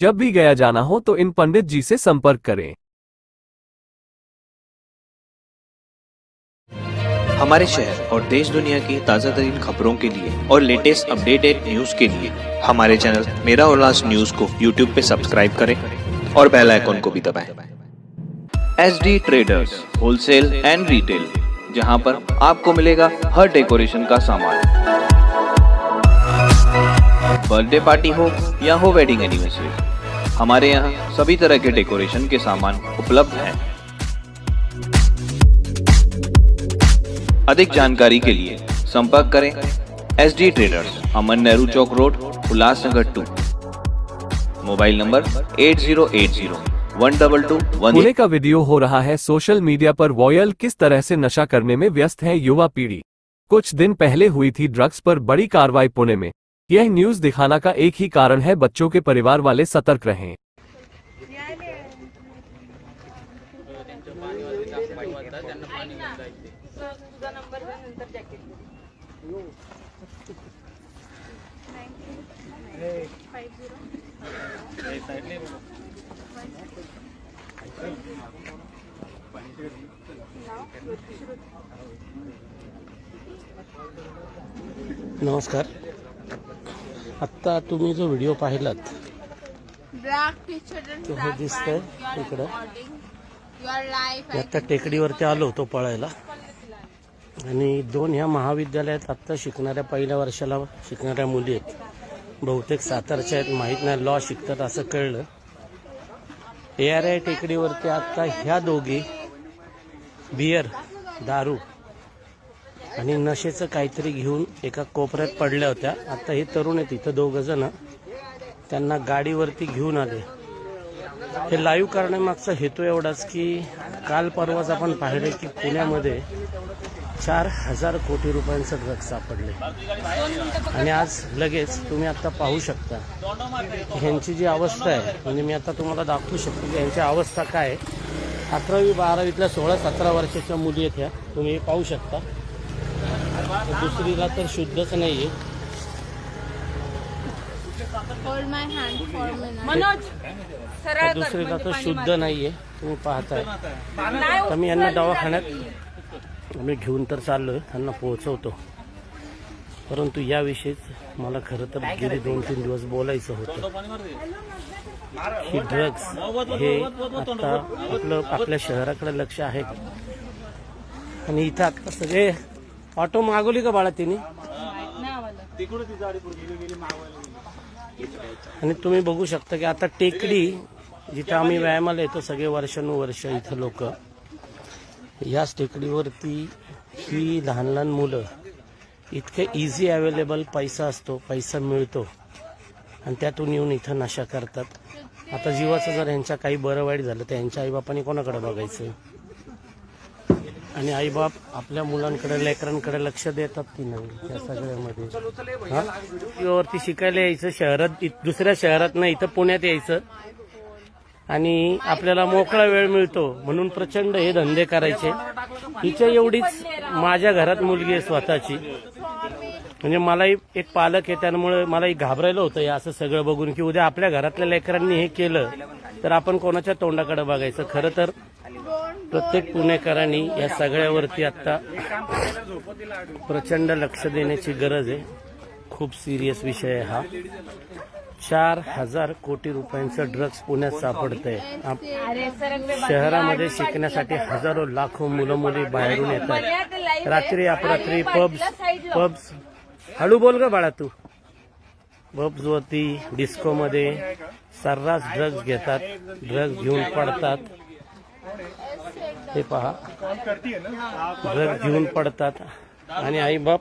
जब भी गया जाना हो तो इन पंडित जी से संपर्क करें। हमारे शहर और देश दुनिया की ताज़ा तरीन खबरों के लिए और लेटेस्ट अपडेटेड न्यूज के लिए हमारे चैनल मेरा उल्लास न्यूज को यूट्यूब पे सब्सक्राइब करें और बेल आइकॉन को भी दबाएं। SD traders wholesale end retail, जहां पर आपको मिलेगा हर डेकोरेशन का सामान। बर्थडे पार्टी हो या हो वेडिंग एनिवर्सरी, हमारे यहाँ सभी तरह के डेकोरेशन के सामान उपलब्ध हैं। अधिक जानकारी के लिए संपर्क करें SD traders, Aman Nehru Chowk road, Ulhasnagar 2। Mobile number 80801221। Pune का वीडियो हो रहा है सोशल मीडिया पर। वायरल किस तरह से नशा करने में व्यस्त है युवा पीढ़ी। कुछ दिन पहले हुई थी ड्रग्स पर बड़ी कार्रवाई पुणे में। यह न्यूज दिखाना का एक ही कारण है, बच्चों के परिवार वाले सतर्क रहें। नमस्कार. आत्ता तुम्ही जो व्हिडिओ पाहिलात तो हे दिसतंय इकडं. आता टेकडीवरती आलो होतो पळायला आणि 2 ह्या महाविद्यालयात आत्ता शिकणाऱ्या पहिल्या वर्षाला शिकणाऱ्या मुली आहेत. बहुतेक सातारच्या आहेत, माहीत नाही, लॉ शिकतात असं कळलं. ARI टेकडीवरती आत्ता ह्या दोघी बियर, दारू आणि नशेचं काहीतरी घेऊन एका कोपऱ्यात पडल्या होत्या. आता हे तरुण आहेत इथं 2 जण, त्यांना गाडीवरती घेऊन आले. हे लाईव्ह करण्यामागचा हेतू एवढाच की काल परवाच आपण पाहिले की पुण्यामध्ये 4000 कोटी रुपयांचं ड्रग्ज सापडले आणि आज लगेच तुम्ही आता पाहू शकता ह्यांची जी अवस्था आहे. म्हणजे मी आता तुम्हाला दाखवू शकतो की ह्यांची अवस्था काय आहे. 11वी 12वीतल्या 16-17 वर्षाच्या मुली आहेत ह्या, तुम्ही पाहू शकता. दुसरीला तर शुद्धच नाहीये. दुसरीला तर शुद्ध नाहीये, तुम्ही पाहताय. तर मी यांना दवाखान्यात आम्ही घेऊन तर चाललोय, त्यांना पोहोचवतो. परंतु याविषयीच मला खरं तर गेली 2-3 दिवस बोलायचं होतं. ही ड्रग्ज हे आता आपल्या शहराकडे लक्ष आहे आणि इथं आता सगळे ऑटो मागवली का बाळा तिने. आणि तुम्ही बघू शकता की आता टेकडी जिथे आम्ही व्यायामाला येतो सगळे वर्षानुवर्ष इथं लोक, याच टेकडीवरती ही लहान लहान मुलं इतके इझी अवेलेबल पैसा असतो, पैसा मिळतो आणि त्यातून येऊन इथं नशा करतात. आता जीवाचं जर यांच्या काही बरं वाईट झालं तर यांच्या आईबापांनी कोणाकडे बघायचं. आणि आईबाप आपल्या मुलांकडे लेकरांकडे लक्ष देतात की नाही या सगळ्यामध्ये. वरती शिकायला यायचं शहरात, दुसऱ्या शहरात नाही इथं पुण्यात यायचं आणि आपल्याला मोकळा वेळ मिळतो म्हणून प्रचंड हे धंदे करायचे. हिच्या एवढीच माझ्या घरात मुलगी आहे स्वतःची. म्हणजे मलाही एक पालक आहे, त्यामुळे मलाही घाबरायला होतं हे असं सगळं बघून की उद्या आपल्या घरातल्या लेकरांनी हे केलं तर आपण कोणाच्या तोंडाकडे बघायचं. खरं तर प्रत्येक पुणेकरांनी या सगळ्यावरती आता प्रचंड लक्ष देण्याची गरज आहे. खूप सिरियस विषय आहे हा. 4000 कोटी रुपयांचं ड्रग्ज पुण्यात सापडतंय. शहरामध्ये शिकण्यासाठी हजारो लाखो मुलं मुली बाहेरून येतात. रात्री अपरात्री पब्स हळू बोल ग बाळा तू. पब्सवरती डिस्कोमध्ये सर्रास ड्रग्ज घेतात, ड्रग्ज घेऊन पडतात. हे पहा, ड्रग्ज घेऊन पडतात आणि आईबाप